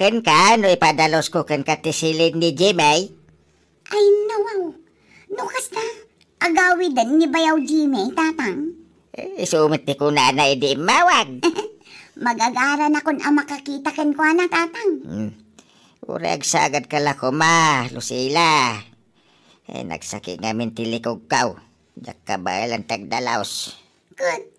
ken ka, no ipadalos ko ken katisilid ni Jimmy. Ay, nawaw. No, kasta. Agawidan ni Bayaw Jimmy, tatang. Sumit ko na idi mawag. Magagara na kun ang makakita ken ko na, tatang. Urag sagad kala ko ma, Lucila. Nagsaki ngamin tilikog kaw. Yak ka ba ilang tagdalaos?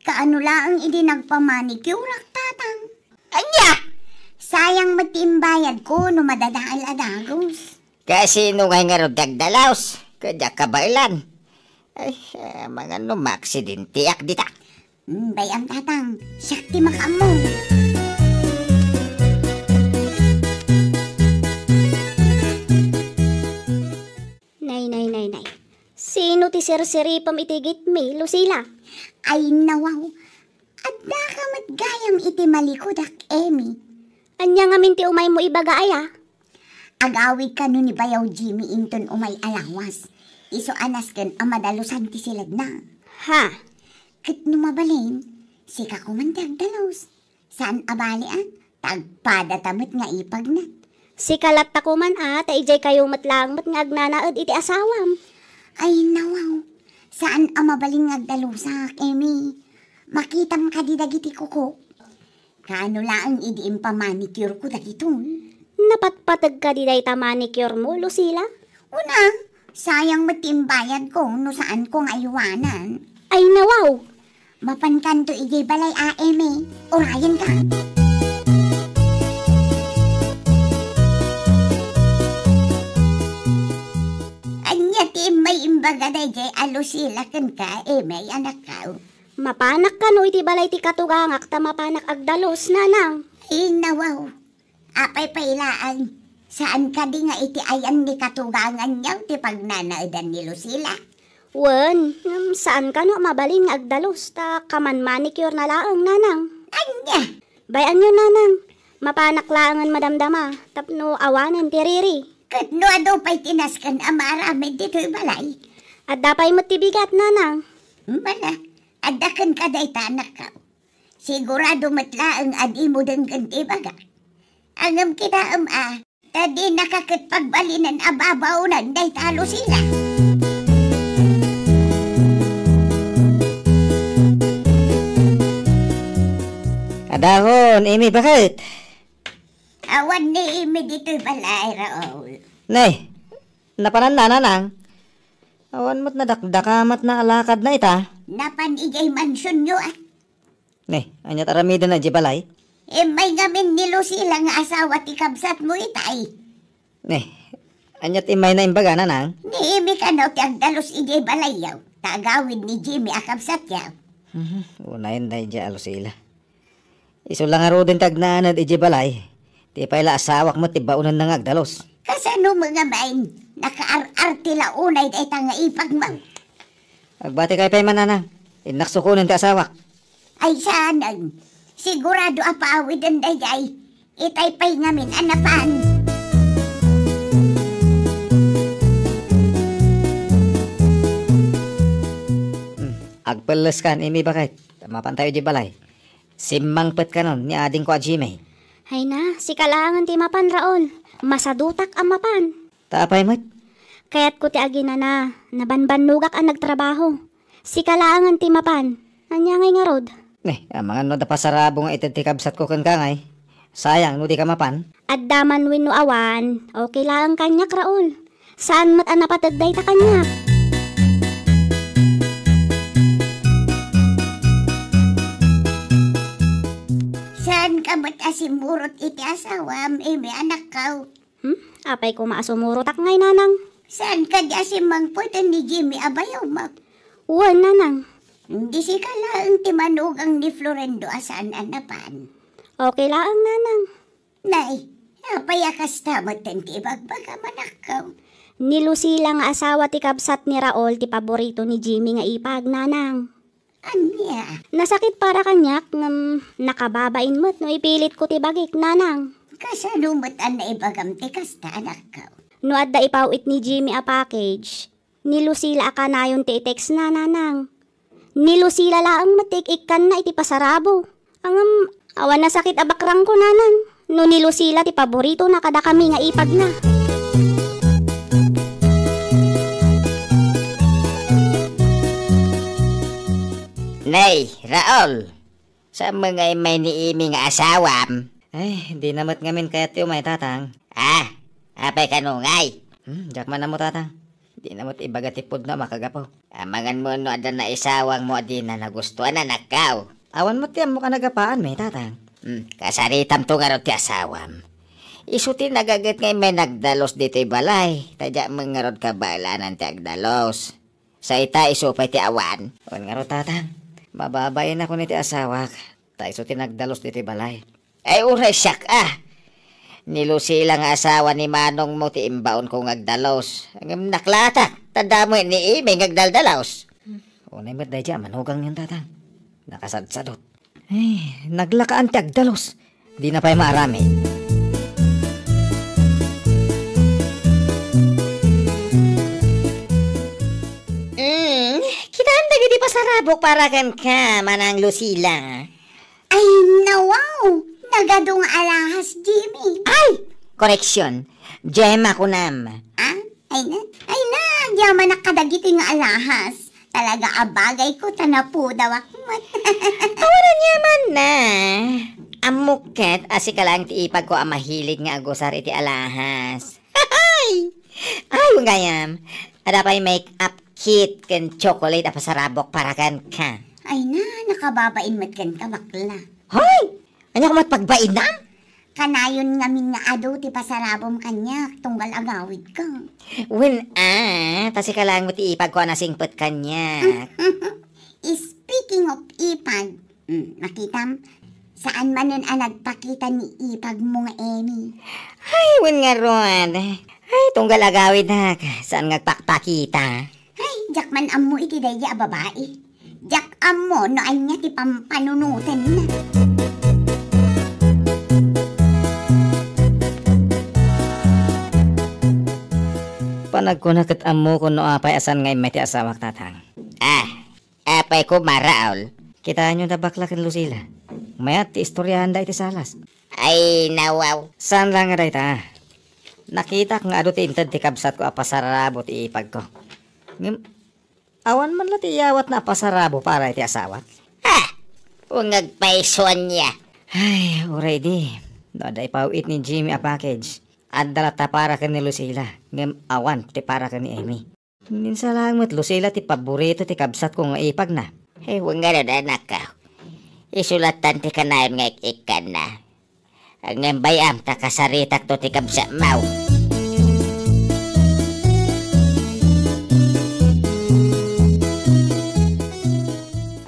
Kaano lang idi nagpamanicure, tatang. Anya! Sayang matimbayad ko no madadaal adagos. Kasi nung nga nga dagdalaos, kadya ka ba ilan? Ay, mga numaksidentiak dita. Bayam, tatang. Syakti makamo. Nay. Sino ti sirsiripam itigit mi, Lucila? Ay, nawaw. Adda ka matgayam iti malikodak, Emi. Anya nga minti umay mo ibaga aya? Agawid ka no ni Bayaw Jimmy inton umay alawas. Iso anas ken amadalusan ti silad na. Ha? Ket numabalin, sika kumantag dalos. Saan abalian? Tagpada tamit nga ipag na. Si kalat ta ko man ta ijay kayo matlang mat nga agnanaad iti asawam. Ay, nawaw. Saan amabaling ngagdalusak, Emi? Makitam ka di dagiti kuko. Kaano laang idiim pa manicure ko dagiton? Napatpatag ka di day ta manicure mo, Lucila? Una, sayang matimbayad ko no saan kong ayuwanan. Ay, nawaw. Mapankanto ijay balay Emi. Orayan ka. Anya ti may imbaga day jay Lucila kan ka, Emi, anak ka. Mapanak ka no iti balay ti katugangak ta mapanak agdalos, nanang. Ay, nawaw. Apay pailaan. Saan ka di nga iti ayan ni katugangan niyaw ti pagnanaidan ni Lucila? Wen, saan ka no mabalin nga agdalos ta kaman manicure na laang, nanang. Anya? Bayan nyo, nanang. Mapanak laangan madamdama tapno awanan ti riri. Kat no ado pa'y tinaskan amaramid dito'y balay. At dapay mo tibigat, nanang. Bala, adakan ka day tanak ka. Sigurado matlaang adi mo dang ganti baga. Angam kita tadi nakakatpagbalinan ababaw ng day talo sila. Adahon, Emi, bakit? Awan ni Imi dito'y balay, Raul. Nay, napanan na nanang. Awan mo't nadakdakamat na alakad na ita. Napan ijay mansyon nyo Nay, anyat aramida na jibalay. May gamin ni Lucila nga asawa ti kabsat mo itay. Nay, anyat imay na imbaga nanang. Ni Imi ka no ti agdalos ijay balay yaw. Tagawid ni Jimmy akabsat yaw. Unayin na ija Lucila. Iso lang aro din tagnanad ijibalay. Di pa ila asawak mo tibaunan na ngagdalos. Kasano mga main, naka-ar-ar tila unay day tanga ipag mo. Agbati kay pay mananang. Inaksukunin ti asawak. Ay sanang, sigurado apaawid ang dayay. Itay pay ngamin anapan. Agpeles kan Imi bakit? Mapan tayo jibalay. Simmangpet ka nun ni ading ko a Jimmy. Hay na, si kalangan ti mapan, Raol. Masadutak ang mapan. Tapay mo't. Kaya't ko ti agina na, nabanbanugak ang nagtrabaho. Si kalangan ti mapan. Anya ngay nga rod. Mga no da pasarabo nga ititikabsat ko kan kangay. Sayang no di ka mapan. At daman win no awan, okay lang kanyak, Raol. Saan mo't ang napatagday ta kanyak? Saan ka ba't asimurot iti asawam, may anak ka? Apay ko maasumurotak ngay, nanang. Saan ka di asimangputan ni Jimmy abayaw mak? Uwan, nanang. Hindi si kalaang timanugang ni Florendo asaan anapan. Okay lang, nanang. Nay, apayakas tamat ti bagbaga manakaw. Ni Lucila nga asawa ti kabsat ni Raol ti paborito ni Jimmy nga ipag, nanang. Anya? Nasakit para kanyak ng nakababain mo't no ipilit ko ti bagik, nanang. Kasalumot ang naibagam ti kasta anak ka. No adda ipawit ni Jimmy a package, ni Lucila akanayon ti text na, nanang. Ni Lucila laang matik ikan na iti pasarabo. Awan na sakit abakrang ko, nanang. No ni Lucila ti paborito na kada kami nga ipag na. Nay, Raul, sa mga may niimi nga asawam. Ay, di namat ngamin kaya tiyo may tatang. Apay kanungay. Jak man na mo tatang. Di namat ibagatipod na makagapaw. Amangan mo no ada na isawang mo di na nagustuhan na nakaw. Awan mo tiyam mo ka nagapaan may tatang. Kasaritam to nga ro ti asawam. Isuti nagagat ngay may nagdalos dito'y balay. Tadya mga rod kabalanan ti agdalos. Sa ita isupay ti awan. Awan nga ro tatang. Mababayan ako ni ti asawak. Taiso tinagdalos dito'y balay. Ay uray siyak Nilusila nga asawa ni Manong mo ti imbaon ko ngagdalos. Ang naklata. Tanda mo ni Ime ngagdaldalos. Unay mat day dyan manugang yung tatang. Nakasadsadot. Ay, naglakaan ti agdalos. Di na pa'y maarami. Kitaan na gini pasarabok para kan ka, Manang Lucila. Ay, nawaw! Nagadong alahas, Jimmy. Ay! Koreksyon. Gemma ko nam. Ay na, yaman na kadagiti nga alahas. Talaga abagay ko, tanapo daw ako. Awalan yaman na. Amuket, asi ka lang ti ipag ko ang mahilig nga agusar iti alahas. Ay! Ay, gayam. Ada pa'y make-up kit ken chocolate a pasarabok para kan ka. Ay na, nakababain mat kan ka, bakla. Hoy! Ano ko matpagbain na? Kanayon ngamin nga ado ti pasarabom kanya, tunggal agawid ka. Tasi ka lang mo ti ipag ko na singpot kanya. Speaking of ipag, nakitam, saan man nun nagpakita ni ipag mo nga Emi? Ay, nga ron. Ay, tunggal agawid na. Saan ngagpakpakita? Ay, jak man amo iti daya babae. Jak amo no ay niya ti pampanunutan na. Panagkunakat amo ko no apay asan ngay may ti asawak tatang. Apay ko maraol. Kita nyo na bakla ken Lucila. Mayat ti istoryahan da iti salas. Ay, nawaw. Saan lang nga day ta? Nakita kang ado ti intad ti kabsat ko apasarabo ti ipag ko. Awan man la ti yawat na apasarabo para iti asawat. Ungagpaison niya. Ay, uray di. No, da ipawit ni Jimmy a package. At dalata para ka ni Lucila. Ngem awan ti para ka ni Amy. Minsan lang mo't Lucila ti paborito ti kabsat ko nga ipag na. Ay, nga rin anak ka. Isulatan ti kanayon nga ikan na. Ang bayam takasaritak to ti kabsa mau.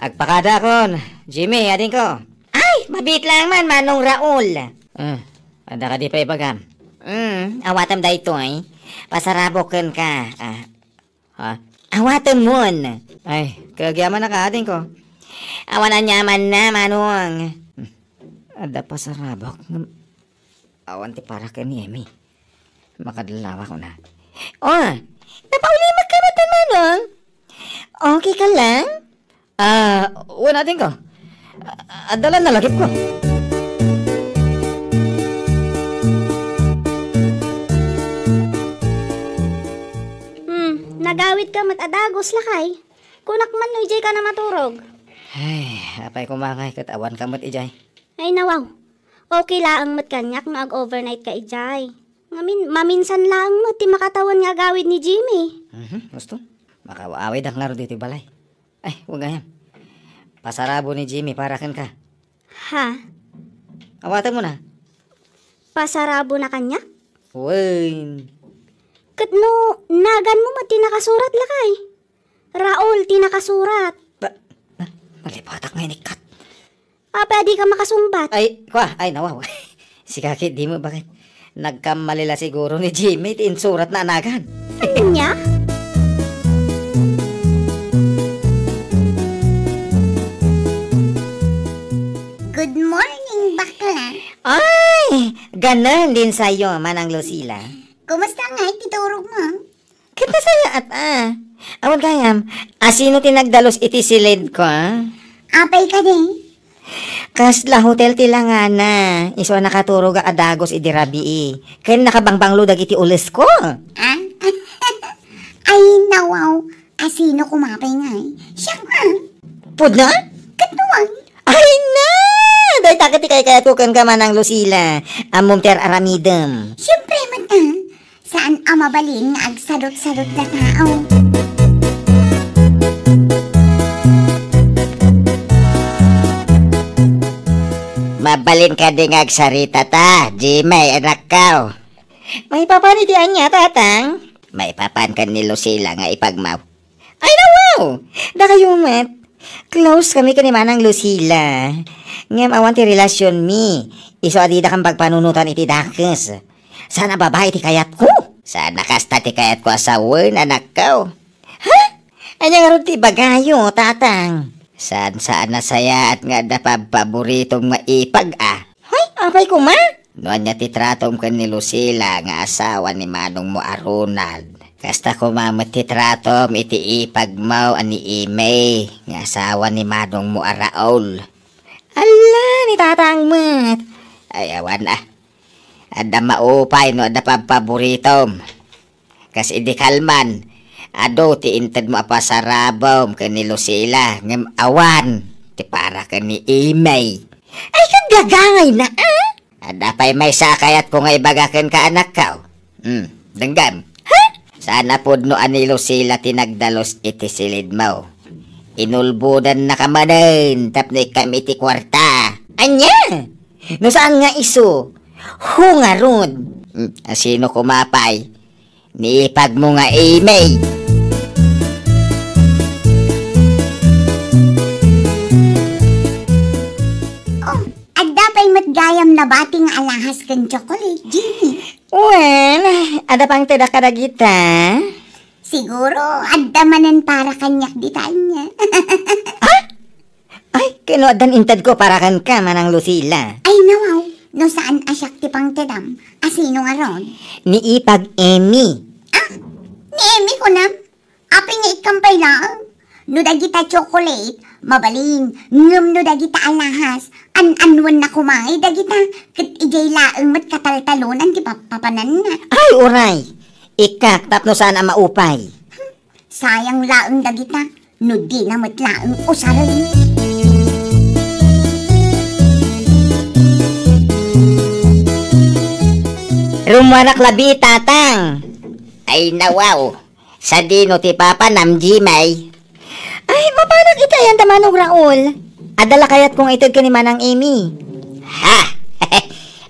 Agpakada kon. Jimmy, ading ko. Ay, mabit lang man, Manong Raul. Ada ka di pa ipagam. Awatam da ito ay. Pasarabokan ka. Ha? Awatam mon. Ay, kagyaman na ka ading ko. Awanan nyaman na, Manong. Ada pa sa rabok. Awan ti para ka ni Amy. Makadalawa ko na. Napaulimat ka matan, Manong. Okay ka lang? Wala din ko. Adalan na lagip ko. Nagawid ka matadagos lakay. Kunak man no ijay ka na maturog. Ay, apay kumangay kat awan ka mat ijay. Ay nawaw. Okay laang mat kanyak no ag-overnight ka ijay. Maminsan lang mat ti makatawan nga agawid ni Jimmy. Gusto? Makawaawid ang laro dito balay. Ay, huwag ganyan. Pasarabo ni Jimmy para kan ka. Ha? Awatan mo na. Pasarabo na kanya? Uy. Katno, nagan mo mat tinakasurat lakay. Raul, tinakasurat. Malipatak ngayon ikat. Pwede ka makasumbat. Ay, nawaw. Si Kaki, di mo bakit? Nagkamalila siguro ni Jimmy, tinsurat na anagan. Ano niya? Good morning, bakla. Ay, ganun din sa'yo, Manang Lucila. Kumusta nga ititurog mo? Kita saya at Awan kayam, sino tinagdalos iti silid ko, Apay ka din. Kasla hotel ti langana. Iso nakaturog a adagos idirabi. Ken nakabangbanglo dagiti ules ko. Ah? Ay, nawaw. Asino kumapay nga eh. Siya nga. Pud na? Katuwang. Ay na! Day takati kay kaya tukan ka manang Lucila. Amom ter aramidem. Siyempre man na. Saan ang mabalin nga agsadot-sadot na tao? Mabalin ka ding agsarita ta, Jimmy, anak ka. May papanitian niya, tatang. May papan ka ni Lucila nga ipagmaw. Ay na wow! Da kayo met. Close kami ka ni manang Lucila. Ngam awan ti relasyon mi. Iso adida kang pagpanunutan iti dakes. Sana babae ti kayat ko. Sana kasta ti kayat ko asawan, anak ka. Ha? Anya nga ron ti bagayo, tatang. Saan na saya at nga da paboritong maipag Hoy, apay ko ma? Noon niya titratom ka ni Lucila nga asawa ni manong mo Ronald. Kasta ko titratom iti ipag mo ani Imay nga asawa ni manong mo Raul. Ala, ni tatang met. Ayawan Ada maupay no ada paboritom. Kas idi kalman. Ado ti inted mo apasarabom ka ni Lucila ngem awan ti para ka ni Imay. Ay, kagagangay na Ada pa'y may sakayat ko nga ibagakan ka anak ka. Denggam. Ha? Sana pod no ani Lucila tinagdalos iti silid mo. Inulbudan na kamanin tapno kami iti kwarta. Anya? No saan nga iso? Hungarod. Sino kumapay? Niipag mo nga Imay. Matgayam na bating alahas kang chocolate, Jimmy. Well, ada pang tidak kadagita. Siguro, adamanan para kanyak ditanya. Ay, kinuadan intad ko para kan ka, manang Lucila. Ay, nawaw. No saan asyak ti pang tedam? Asino nga ron? Ni ipag Emmy. Ni Emmy ko na. Apay nga ikampay lang. No dagita chocolate, mabaling, ngam no dagita alahas, an-anwan na kumay, dagita, kat ijay laang mat kataltalunan, di papanan na. Ay, uray. Ikak, tapno sana maupay. Sayang laang dagita, no di na mat laang usaran. Rumarak labi, tatang. Ay nawaw. Sa dino ti papa nam Jimay. Ay, mapanak ita yan tamanong Raul. Adala kayat kong itod ka ni manang Amy. Ha?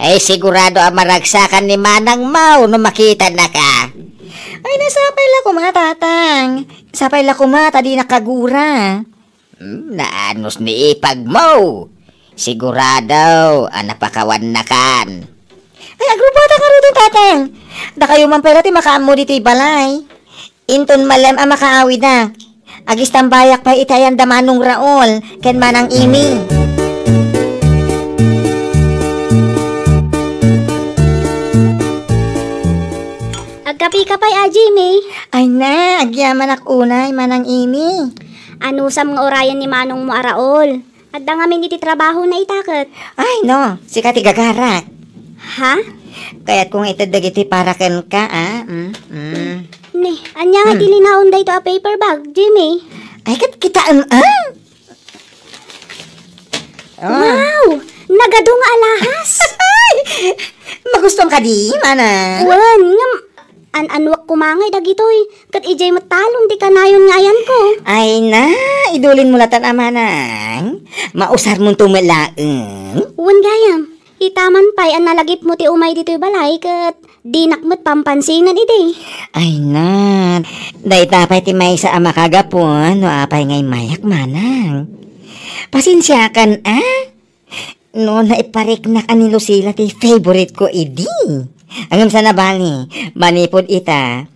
Ay sigurado ang maragsakan ni manang Mau no makita na ka. Ay, nasapay la ko mga tatang. Sapay la ko tadi nakagura. Naanos ni ipag mo. Sigurado, napakawan na kan. Ay, agrupata ka rin tatang. Da kayo man pera ti makaamo dito balay. Inton malam ang makaawi na. Agis tambayak pa itayan damanong Raul, ken manang Amy. Agkapi-kapay Jimmy. Ay na, agyaman ak unay, manang Amy. Ano sa mga orayan ni manong mo Raul? At da ngamin iti trabaho na itakot. Ay no, si kati gagarak. Ha? Kaya't kung itadagiti para ken ka, Ni, anya nga dilinaon da ito a paper bag, Jimmy. Ay, kitaan, Wow! Nagadong alahas! Magustong ka di, mana? Wan, ngam, an-anwak kumangay dagitoy. Kat ijay matalon, di kanayon ngayan ko. Ay na, idulin mo latan amanang. Mausar mong tumalaang. Wan gayam, itaman pa'y an nalagip mo ti umay dito'y balay, kat di nakmat pampansinan iti. Ay na, day tapay ti may sa ama kagapon, no apay ngay mayak manang. Pasensyakan, no naiparik na ka ni Lucila ti favorite ko idi. Angam sa nabali, manipod ita,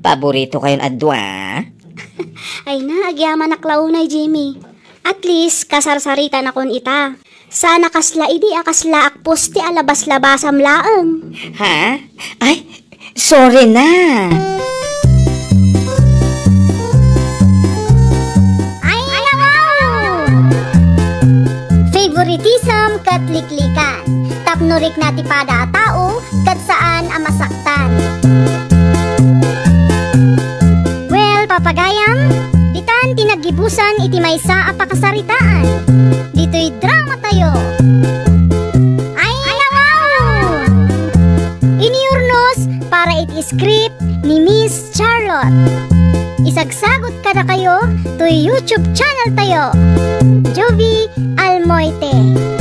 paborito kayon adwa. Ay na, agyaman naklaunay, Jimmy. At least, kasarsarita na kon ita. Sana kasla idi, akasla akpos ti alabas-labasam laang. Ha? Ay, sorry na. Ay, wow! Favorite Ititisam kat liklikan. Tapnurik na ti pada a tao kat saan a masaktan. Well, papagayam, ditan tinagibusan iti maysa a pakasaritaan. Dito'y drama tayo. Ay, wow! Iniurnos para iti script ni Miss Charlotte. Isagsagot kada kayo to YouTube channel tayo. Jovi Almoite.